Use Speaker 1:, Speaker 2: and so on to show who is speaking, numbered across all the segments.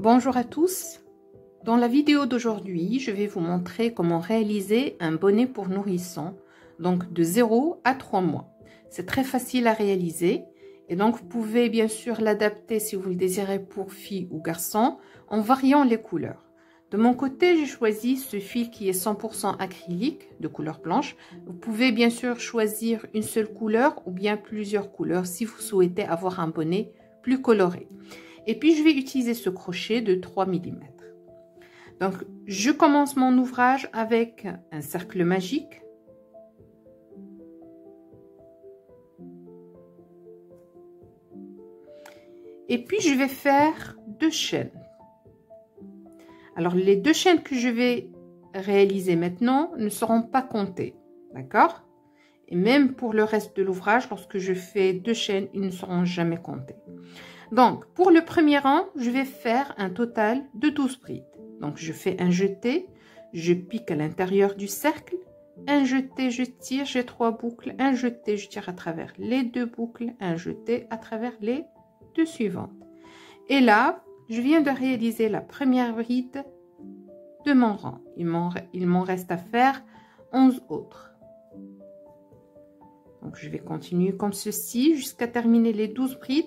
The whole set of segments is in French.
Speaker 1: Bonjour à tous. Dans la vidéo d'aujourd'hui, je vais vous montrer comment réaliser un bonnet pour nourrisson, donc de 0 à 3 mois. C'est très facile à réaliser et donc vous pouvez bien sûr l'adapter si vous le désirez pour filles ou garçons en variant les couleurs. De mon côté, j'ai choisi ce fil qui est 100% acrylique de couleur blanche. Vous pouvez bien sûr choisir une seule couleur ou bien plusieurs couleurs si vous souhaitez avoir un bonnet plus coloré. Et puis, je vais utiliser ce crochet de 3 mm. Donc, je commence mon ouvrage avec un cercle magique. Et puis, je vais faire 2 chaînes. Alors, les 2 chaînes que je vais réaliser maintenant ne seront pas comptées. D'accord? Et même pour le reste de l'ouvrage, lorsque je fais 2 chaînes, ils ne seront jamais comptés. Donc, pour le premier rang, je vais faire un total de 12 brides. Donc, je fais un jeté, je pique à l'intérieur du cercle, un jeté, je tire, j'ai 3 boucles, un jeté, je tire à travers les 2 boucles, un jeté à travers les 2 suivantes. Et là, je viens de réaliser la première bride de mon rang. Il m'en reste à faire 11 autres. Donc, je vais continuer comme ceci jusqu'à terminer les 12 brides.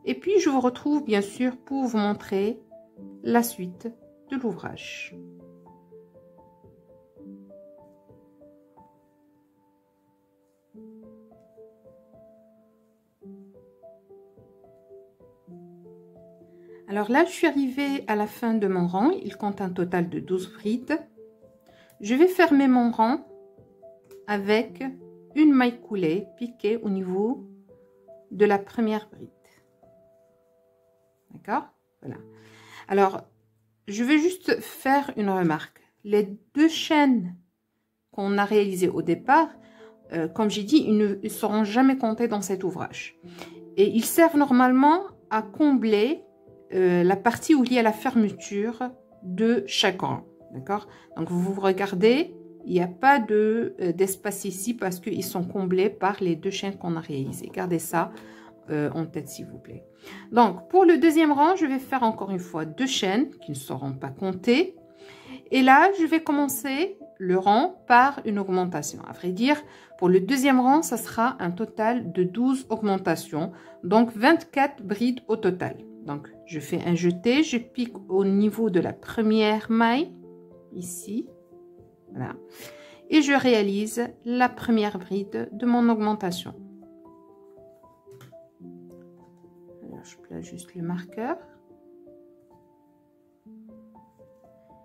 Speaker 1: Et puis, je vous retrouve bien sûr pour vous montrer la suite de l'ouvrage. Alors là, je suis arrivée à la fin de mon rang. Il compte un total de 12 brides. Je vais fermer mon rang avec une maille coulée piquée au niveau de la première bride. D'accord? Voilà. Alors, je vais juste faire une remarque. Les 2 chaînes qu'on a réalisées au départ, comme j'ai dit, ils ne seront jamais comptés dans cet ouvrage. Et ils servent normalement à combler la partie où il y a la fermeture de chaque rang. D'accord? Donc, vous regardez, il n'y a pas d'espace ici parce qu'ils sont comblés par les 2 chaînes qu'on a réalisées. Gardez ça en tête s'il vous plaît. Donc pour le deuxième rang, je vais faire encore une fois 2 chaînes qui ne seront pas comptées. Et là, je vais commencer le rang par une augmentation. À vrai dire, pour le deuxième rang, ça sera un total de 12 augmentations, donc 24 brides au total. Donc je fais un jeté, je pique au niveau de la première maille, ici, voilà, et je réalise la première bride de mon augmentation. Je place juste le marqueur.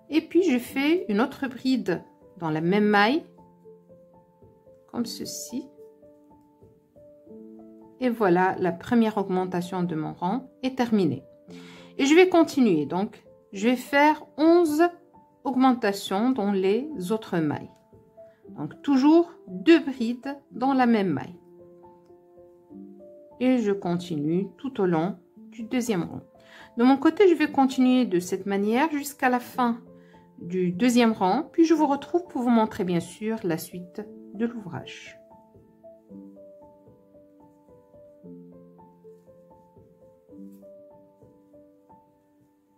Speaker 1: Et puis, je fais une autre bride dans la même maille, comme ceci. Et voilà, la première augmentation de mon rang est terminée. Et je vais continuer. Donc, je vais faire 11 augmentations dans les autres mailles. Donc, toujours 2 brides dans la même maille. Et je continue tout au long du deuxième rang. De mon côté, je vais continuer de cette manière jusqu'à la fin du deuxième rang, puis je vous retrouve pour vous montrer bien sûr la suite de l'ouvrage.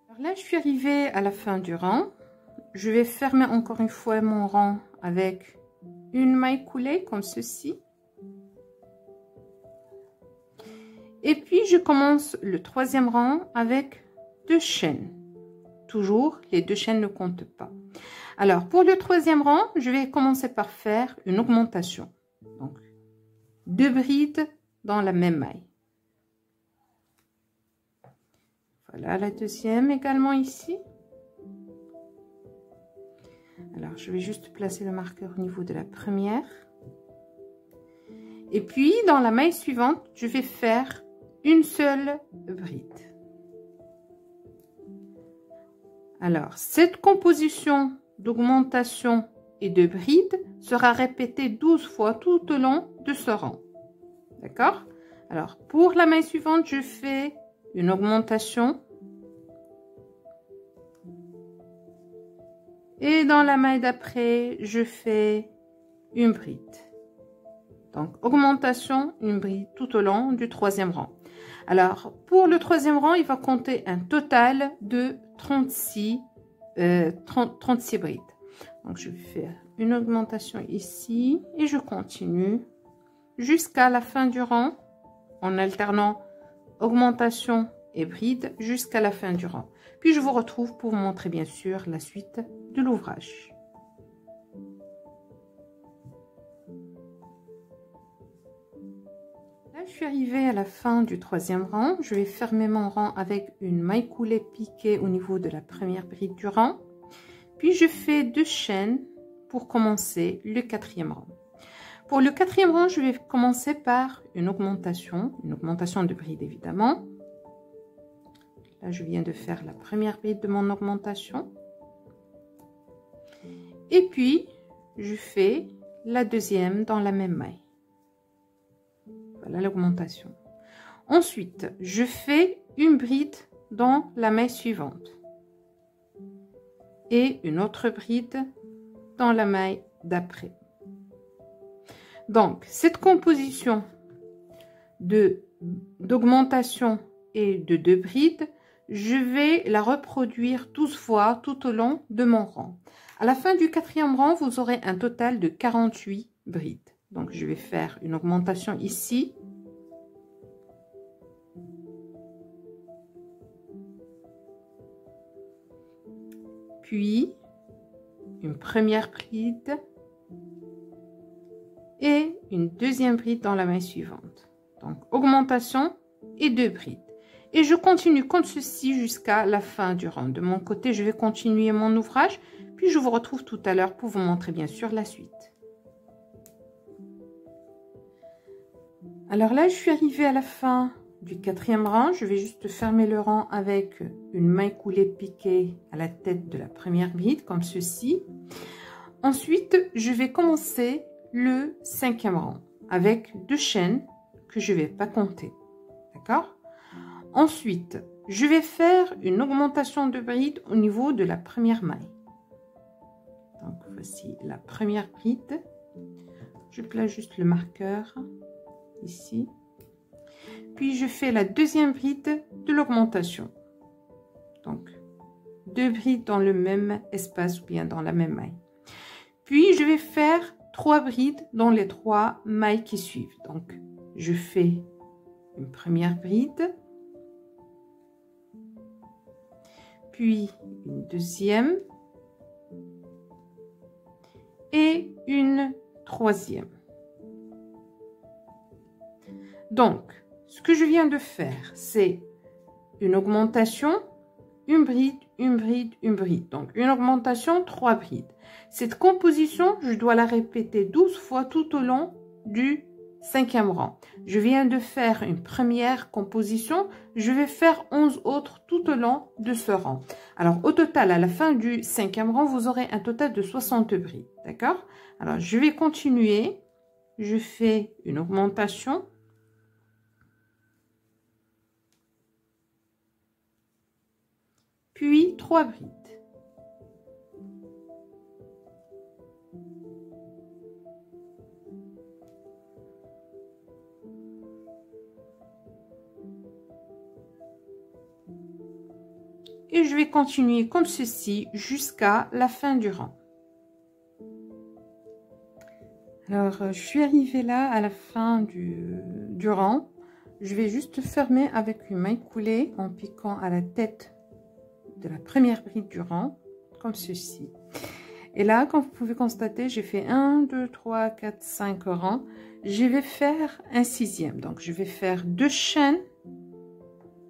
Speaker 1: Alors là, je suis arrivée à la fin du rang. Je vais fermer encore une fois mon rang avec une maille coulée comme ceci. Et puis, je commence le troisième rang avec 2 chaînes. Toujours, les 2 chaînes ne comptent pas. Alors, pour le troisième rang, je vais commencer par faire une augmentation. Donc, 2 brides dans la même maille. Voilà la deuxième également ici. Alors, je vais juste placer le marqueur au niveau de la première. Et puis, dans la maille suivante, je vais faire une seule bride. Alors, cette composition d'augmentation et de bride sera répétée 12 fois tout au long de ce rang. D'accord? Alors, pour la maille suivante, je fais une augmentation. Et dans la maille d'après, je fais une bride. Donc, augmentation, une bride tout au long du troisième rang. Alors, pour le troisième rang, il va compter un total de 36 brides. Donc, je vais faire une augmentation ici et je continue jusqu'à la fin du rang en alternant augmentation et bride jusqu'à la fin du rang. Puis, je vous retrouve pour vous montrer bien sûr la suite de l'ouvrage. Là, je suis arrivée à la fin du troisième rang. Je vais fermer mon rang avec une maille coulée piquée au niveau de la première bride du rang. Puis, je fais 2 chaînes pour commencer le quatrième rang. Pour le quatrième rang, je vais commencer par une augmentation de bride évidemment. Là, je viens de faire la première bride de mon augmentation. Et puis, je fais la deuxième dans la même maille. Voilà l'augmentation. Ensuite, je fais une bride dans la maille suivante. Et une autre bride dans la maille d'après. Donc, cette composition d'augmentation et de 2 brides, je vais la reproduire 12 fois tout au long de mon rang. À la fin du quatrième rang, vous aurez un total de 48 brides. Donc, je vais faire une augmentation ici. Puis, une première bride. Et une deuxième bride dans la maille suivante. Donc, augmentation et 2 brides. Et je continue comme ceci jusqu'à la fin du rang. De mon côté, je vais continuer mon ouvrage. Puis, je vous retrouve tout à l'heure pour vous montrer bien sûr la suite. Alors là, je suis arrivée à la fin du quatrième rang. Je vais juste fermer le rang avec une maille coulée piquée à la tête de la première bride, comme ceci. Ensuite, je vais commencer le cinquième rang avec 2 chaînes que je vais pas compter. D'accord? Ensuite, je vais faire une augmentation de bride au niveau de la première maille. Donc, voici la première bride. Je place juste le marqueur ici. Puis, je fais la deuxième bride de l'augmentation. Donc, 2 brides dans le même espace ou bien dans la même maille. Puis, je vais faire 3 brides dans les 3 mailles qui suivent. Donc, je fais une première bride, puis une deuxième et une troisième. Donc, ce que je viens de faire, c'est une augmentation, une bride, une bride, une bride. Donc, une augmentation, 3 brides. Cette composition, je dois la répéter 12 fois tout au long du cinquième rang. Je viens de faire une première composition. Je vais faire 11 autres tout au long de ce rang. Alors, au total, à la fin du cinquième rang, vous aurez un total de 60 brides. D'accord? Alors, je vais continuer. Je fais une augmentation. Puis 3 brides. Et je vais continuer comme ceci jusqu'à la fin du rang. Alors, je suis arrivée là à la fin du rang. Je vais juste fermer avec une maille coulée en piquant à la tête de la première bride du rang, comme ceci. Et là, comme vous pouvez constater, j'ai fait 1, 2, 3, 4, 5 rangs. Je vais faire un 6e. Donc, je vais faire 2 chaînes,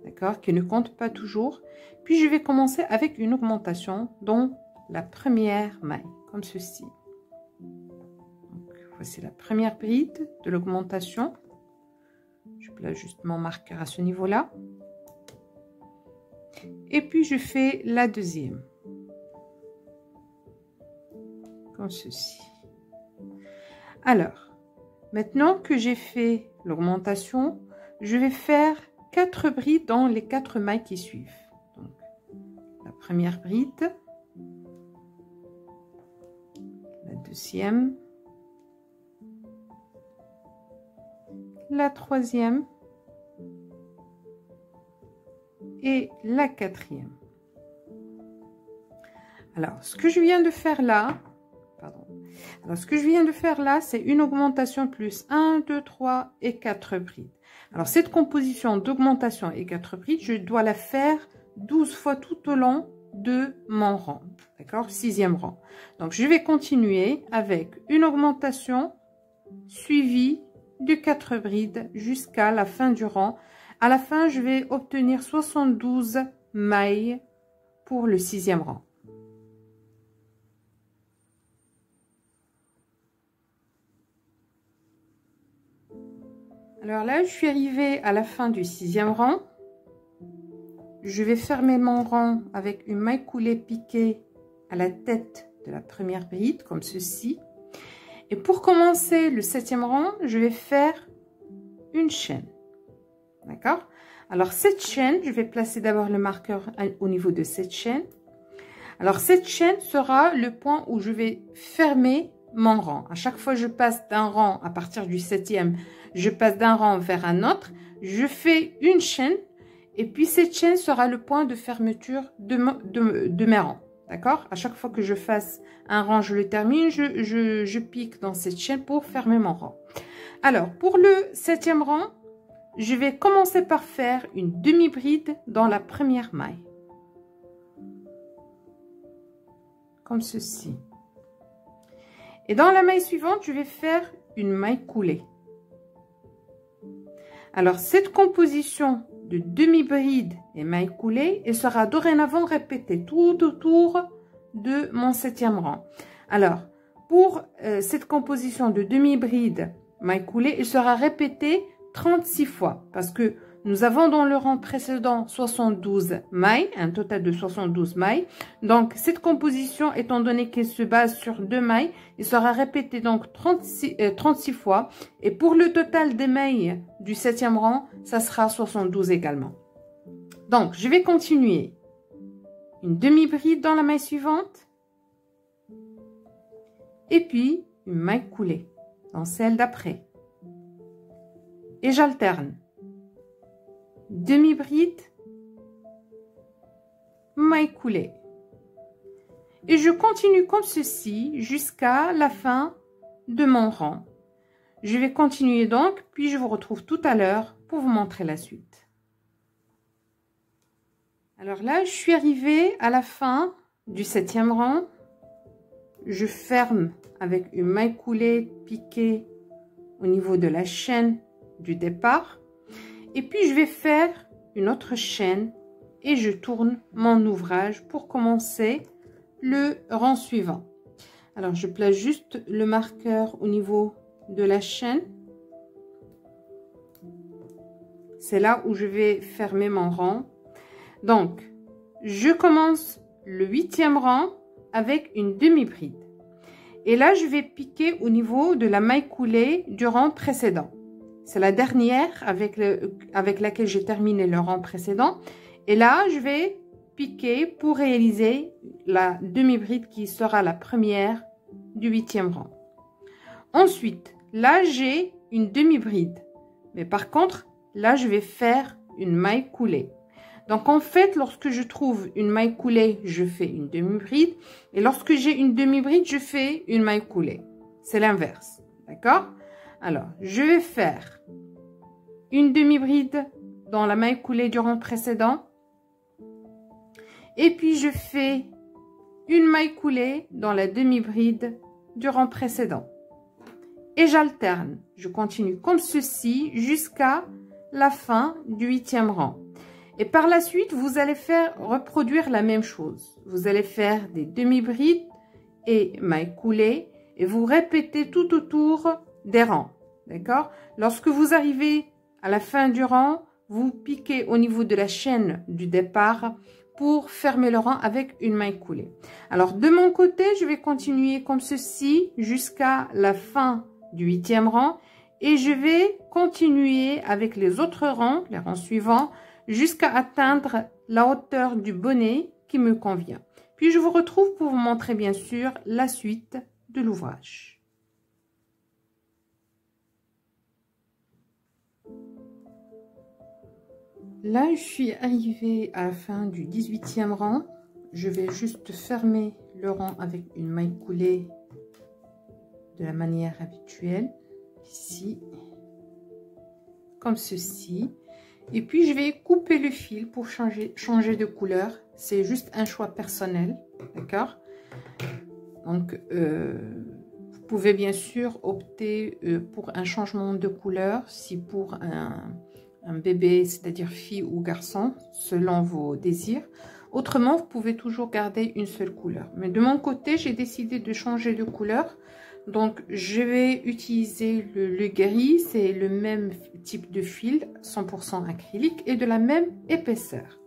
Speaker 1: d'accord, qui ne comptent pas toujours. Puis, je vais commencer avec une augmentation dans la première maille, comme ceci. Donc, voici la première bride de l'augmentation. Je place juste mon marqueur à ce niveau-là. Et puis, je fais la deuxième. Comme ceci. Alors, maintenant que j'ai fait l'augmentation, je vais faire 4 brides dans les 4 mailles qui suivent. Donc, la première bride, la deuxième, la troisième et la quatrième. Alors, ce que je viens de faire là, c'est une augmentation plus 1, 2, 3 et 4 brides. Alors, cette composition d'augmentation et 4 brides, je dois la faire 12 fois tout au long de mon rang. D'accord? 6e rang. Donc, je vais continuer avec une augmentation suivie de 4 brides jusqu'à la fin du rang. À la fin, je vais obtenir 72 mailles pour le 6e rang. Alors là, je suis arrivée à la fin du 6e rang. Je vais fermer mon rang avec une maille coulée piquée à la tête de la première bride, comme ceci. Et pour commencer le 7e rang, je vais faire une chaîne. D'accord? Alors, cette chaîne, je vais placer d'abord le marqueur au niveau de cette chaîne. Alors, cette chaîne sera le point où je vais fermer mon rang. À chaque fois, je passe d'un rang, à partir du 7e, je passe d'un rang vers un autre. Je fais une chaîne. Et puis, cette chaîne sera le point de fermeture de mes rangs. D'accord? À chaque fois que je fasse un rang, je le termine, je pique dans cette chaîne pour fermer mon rang. Alors, pour le 7e rang, je vais commencer par faire une demi-bride dans la première maille. Comme ceci. Et dans la maille suivante, je vais faire une maille coulée. Alors, cette composition de demi-bride et maille coulée, elle sera dorénavant répétée tout autour de mon 7e rang. Alors, pour cette composition de demi-bride, maille coulée, elle sera répétée 36 fois parce que nous avons dans le rang précédent 72 mailles, un total de 72 mailles. Donc, cette composition, étant donné qu'elle se base sur 2 mailles, il sera répété donc 36 fois. Et pour le total des mailles du 7e rang, ça sera 72 également. Donc, je vais continuer. Une demi-bride dans la maille suivante. Et puis, une maille coulée dans celle d'après. Et j'alterne. Demi-bride, maille coulée. Et je continue comme ceci jusqu'à la fin de mon rang. Je vais continuer donc, puis je vous retrouve tout à l'heure pour vous montrer la suite. Alors là, je suis arrivée à la fin du 7e rang. Je ferme avec une maille coulée piquée au niveau de la chaîne du départ. Et puis, je vais faire une autre chaîne et je tourne mon ouvrage pour commencer le rang suivant. Alors, je place juste le marqueur au niveau de la chaîne. C'est là où je vais fermer mon rang. Donc, je commence le 8e rang avec une demi-bride. Et là, je vais piquer au niveau de la maille coulée du rang précédent. C'est la dernière avec laquelle j'ai terminé le rang précédent. Et là, je vais piquer pour réaliser la demi-bride qui sera la première du 8e rang. Ensuite, là, j'ai une demi-bride. Mais par contre, là, je vais faire une maille coulée. Donc, en fait, lorsque je trouve une maille coulée, je fais une demi-bride. Et lorsque j'ai une demi-bride, je fais une maille coulée. C'est l'inverse. D'accord? Alors, je vais faire une demi-bride dans la maille coulée du rang précédent. Et puis, je fais une maille coulée dans la demi-bride du rang précédent. Et j'alterne. Je continue comme ceci jusqu'à la fin du 8e rang. Et par la suite, vous allez reproduire la même chose. Vous allez faire des demi-brides et mailles coulées et vous répétez tout autour des rangs. D'accord? Lorsque vous arrivez à la fin du rang, vous piquez au niveau de la chaîne du départ pour fermer le rang avec une maille coulée. Alors, de mon côté, je vais continuer comme ceci jusqu'à la fin du 8e rang et je vais continuer avec les autres rangs, les rangs suivants, jusqu'à atteindre la hauteur du bonnet qui me convient. Puis, je vous retrouve pour vous montrer bien sûr la suite de l'ouvrage. Là, je suis arrivée à la fin du 18e rang. Je vais juste fermer le rang avec une maille coulée de la manière habituelle, ici, comme ceci. Et puis, je vais couper le fil pour changer de couleur. C'est juste un choix personnel, d'accord? Donc, vous pouvez bien sûr opter pour un changement de couleur, si pour un bébé, c'est-à-dire fille ou garçon, selon vos désirs. Autrement, vous pouvez toujours garder une seule couleur. Mais de mon côté, j'ai décidé de changer de couleur. Donc, je vais utiliser le gris. C'est le même type de fil, 100% acrylique et de la même épaisseur.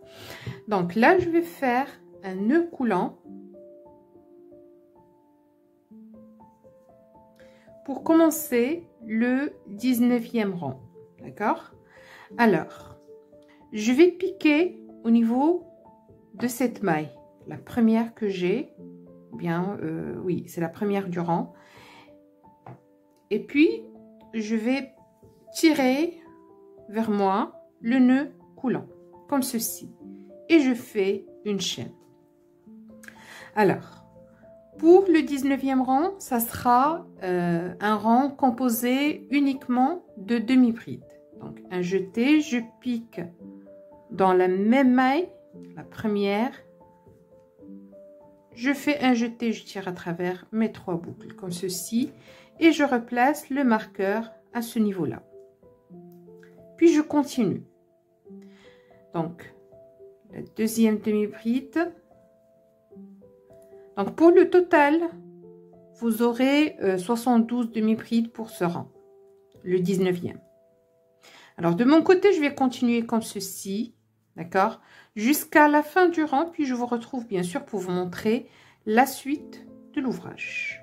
Speaker 1: Donc là, je vais faire un nœud coulant. Pour commencer le 19e rang. D'accord? Alors, je vais piquer au niveau de cette maille, la première que j'ai, bien, oui, c'est la première du rang. Et puis, je vais tirer vers moi le nœud coulant, comme ceci. Et je fais une chaîne. Alors, pour le 19e rang, ça sera un rang composé uniquement de demi-brides. Donc, un jeté, je pique dans la même maille, la première, je fais un jeté, je tire à travers mes 3 boucles comme ceci et je replace le marqueur à ce niveau-là. Puis je continue. Donc, la deuxième demi-bride. Donc, pour le total, vous aurez 72 demi-brides pour ce rang, le 19e. Alors, de mon côté, je vais continuer comme ceci. D'accord, jusqu'à la fin du rang, puis je vous retrouve bien sûr pour vous montrer la suite de l'ouvrage.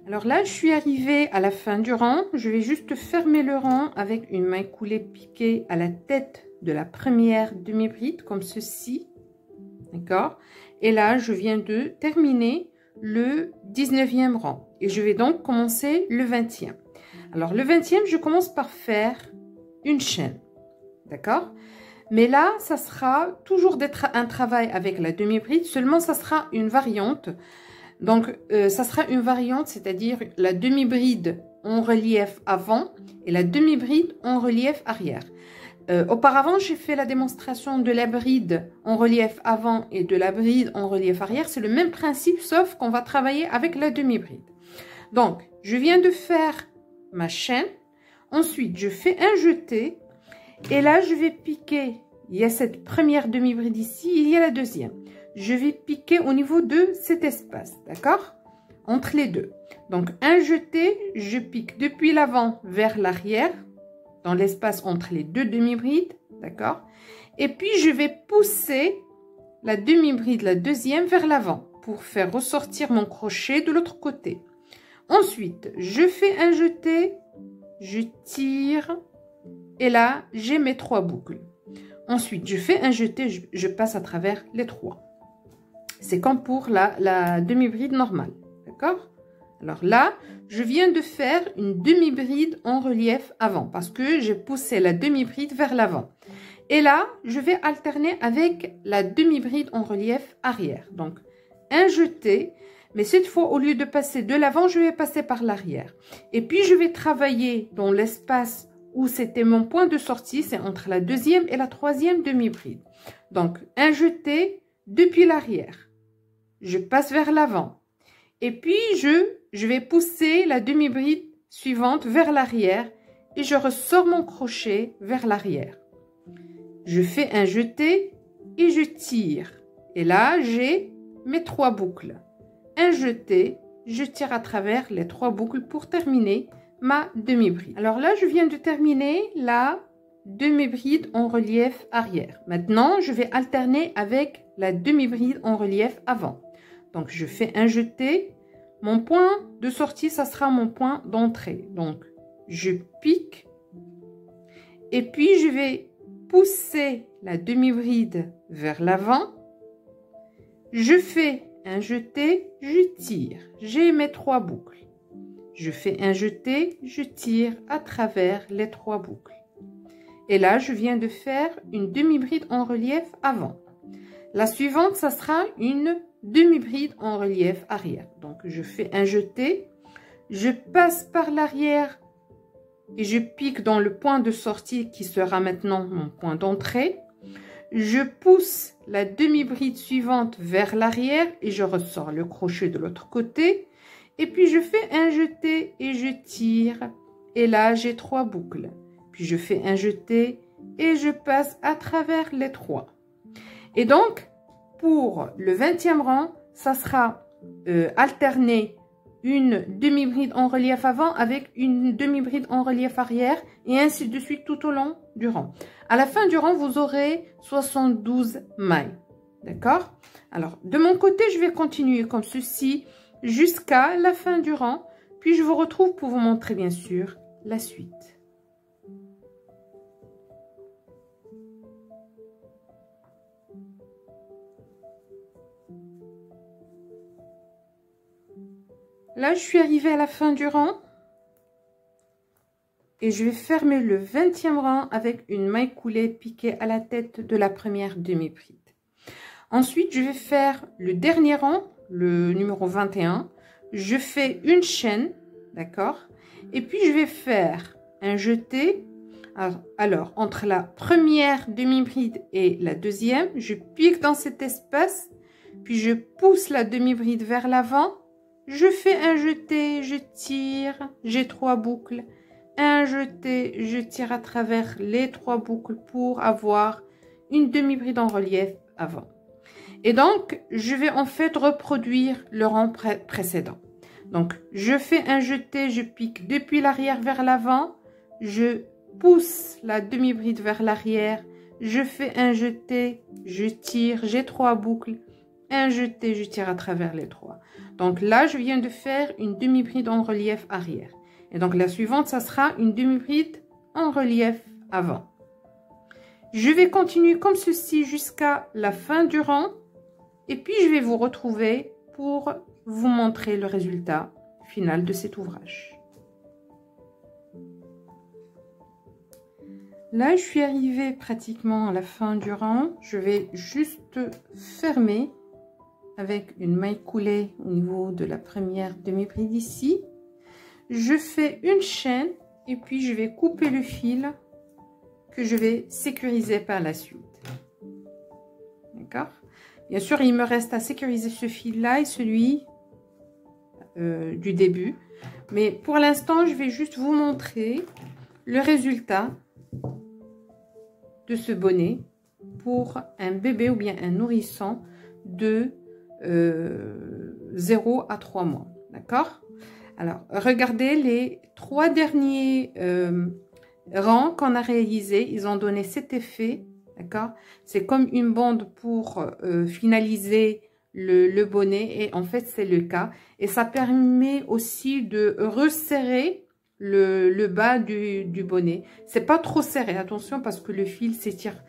Speaker 1: Alors là, je suis arrivée à la fin du rang. Je vais juste fermer le rang avec une maille coulée piquée à la tête de la première demi-bride, comme ceci. D'accord, et là, je viens de terminer le 19e rang. Et je vais donc commencer le 20e. Alors, le 20e, je commence par faire une chaîne, d'accord? Mais là, ça sera toujours un travail avec la demi-bride, seulement ça sera une variante. Donc, ça sera une variante, c'est-à-dire la demi-bride en relief avant et la demi-bride en relief arrière. Auparavant, j'ai fait la démonstration de la bride en relief avant et de la bride en relief arrière. C'est le même principe, sauf qu'on va travailler avec la demi-bride. Donc, je viens de faire ma chaîne, ensuite je fais un jeté et là je vais piquer, il y a cette première demi-bride ici, il y a la deuxième, je vais piquer au niveau de cet espace, d'accord, entre les deux. Donc un jeté, je pique depuis l'avant vers l'arrière dans l'espace entre les deux demi-brides, d'accord, et puis je vais pousser la demi-bride, la deuxième, vers l'avant pour faire ressortir mon crochet de l'autre côté. Ensuite, je fais un jeté, je tire et là, j'ai mes 3 boucles. Ensuite, je fais un jeté, je passe à travers les 3. C'est comme pour la demi-bride normale, d'accord? Alors là, je viens de faire une demi-bride en relief avant parce que j'ai poussé la demi-bride vers l'avant. Et là, je vais alterner avec la demi-bride en relief arrière. Donc, un jeté. Mais cette fois, au lieu de passer de l'avant, je vais passer par l'arrière. Et puis, je vais travailler dans l'espace où c'était mon point de sortie. C'est entre la deuxième et la troisième demi-bride. Donc, un jeté depuis l'arrière. Je passe vers l'avant. Et puis, je vais pousser la demi-bride suivante vers l'arrière. Et je ressors mon crochet vers l'arrière. Je fais un jeté et je tire. Et là, j'ai mes 3 boucles. Un jeté, je tire à travers les 3 boucles pour terminer ma demi-bride. Alors là, je viens de terminer la demi-bride en relief arrière. Maintenant, je vais alterner avec la demi-bride en relief avant. Donc, je fais un jeté. Mon point de sortie, ça sera mon point d'entrée. Donc, je pique. Et puis, je vais pousser la demi-bride vers l'avant. Je fais un jeté, je tire. J'ai mes 3 boucles. je fais un jeté, je tire à travers les 3 boucles. Et là, je viens de faire une demi-bride en relief avant. La suivante, ça sera une demi-bride en relief arrière. Donc, je fais un jeté, je passe par l'arrière et je pique dans le point de sortie qui sera maintenant mon point d'entrée. Je pousse la demi-bride suivante vers l'arrière et je ressors le crochet de l'autre côté. Et puis, je fais un jeté et je tire. Et là, j'ai 3 boucles. Puis, je fais un jeté et je passe à travers les 3. Et donc, pour le 20e rang, ça sera alterné une demi-bride en relief avant avec une demi-bride en relief arrière et ainsi de suite tout au long du rang. À la fin du rang, vous aurez 72 mailles. D'accord? Alors, de mon côté, je vais continuer comme ceci jusqu'à la fin du rang. Puis, je vous retrouve pour vous montrer, bien sûr, la suite. Là, je suis arrivée à la fin du rang et je vais fermer le 20e rang avec une maille coulée piquée à la tête de la première demi-bride. Ensuite, je vais faire le dernier rang, le numéro 21. Je fais une chaîne, d'accord? Et puis, je vais faire un jeté. Alors, entre la première demi-bride et la deuxième, je pique dans cet espace, puis je pousse la demi-bride vers l'avant. Je fais un jeté, je tire, j'ai 3 boucles. Un jeté, je tire à travers les 3 boucles pour avoir une demi-bride en relief avant. Et donc, je vais en fait reproduire le rang précédent. Donc, je fais un jeté, je pique depuis l'arrière vers l'avant. Je pousse la demi-bride vers l'arrière. Je fais un jeté, je tire, j'ai 3 boucles. Un jeté, je tire à travers les 3. Donc là, je viens de faire une demi-bride en relief arrière. Et donc la suivante, ça sera une demi-bride en relief avant. Je vais continuer comme ceci jusqu'à la fin du rang. Et puis, je vais vous retrouver pour vous montrer le résultat final de cet ouvrage. Là, je suis arrivée pratiquement à la fin du rang. Je vais juste fermer avec une maille coulée au niveau de la première demi-bride ici. Je fais une chaîne et puis je vais couper le fil que je vais sécuriser par la suite. D'accord? Bien sûr, il me reste à sécuriser ce fil-là et celui du début. Mais pour l'instant, je vais juste vous montrer le résultat de ce bonnet pour un bébé ou bien un nourrisson de 0 à 3 mois. D'accord? Alors, regardez les 3 derniers rangs qu'on a réalisés. Ils ont donné cet effet. D'accord? C'est comme une bande pour finaliser le bonnet. Et en fait, c'est le cas. Et ça permet aussi de resserrer le bas du bonnet. C'est pas trop serré. Attention, parce que le fil s'étire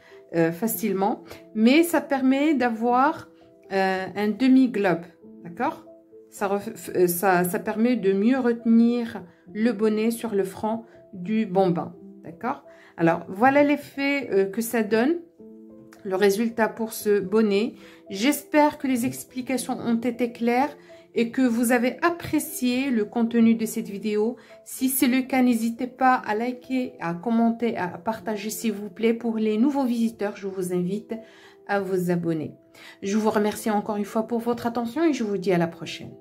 Speaker 1: facilement. Mais ça permet d'avoir un demi-globe. D'accord? Ça permet de mieux retenir le bonnet sur le front du bombin. D'accord? Alors, voilà l'effet que ça donne, le résultat pour ce bonnet. J'espère que les explications ont été claires et que vous avez apprécié le contenu de cette vidéo. Si c'est le cas, n'hésitez pas à liker, à commenter, à partager s'il vous plaît. Pour les nouveaux visiteurs, je vous invite à vous abonner. Je vous remercie encore une fois pour votre attention et je vous dis à la prochaine.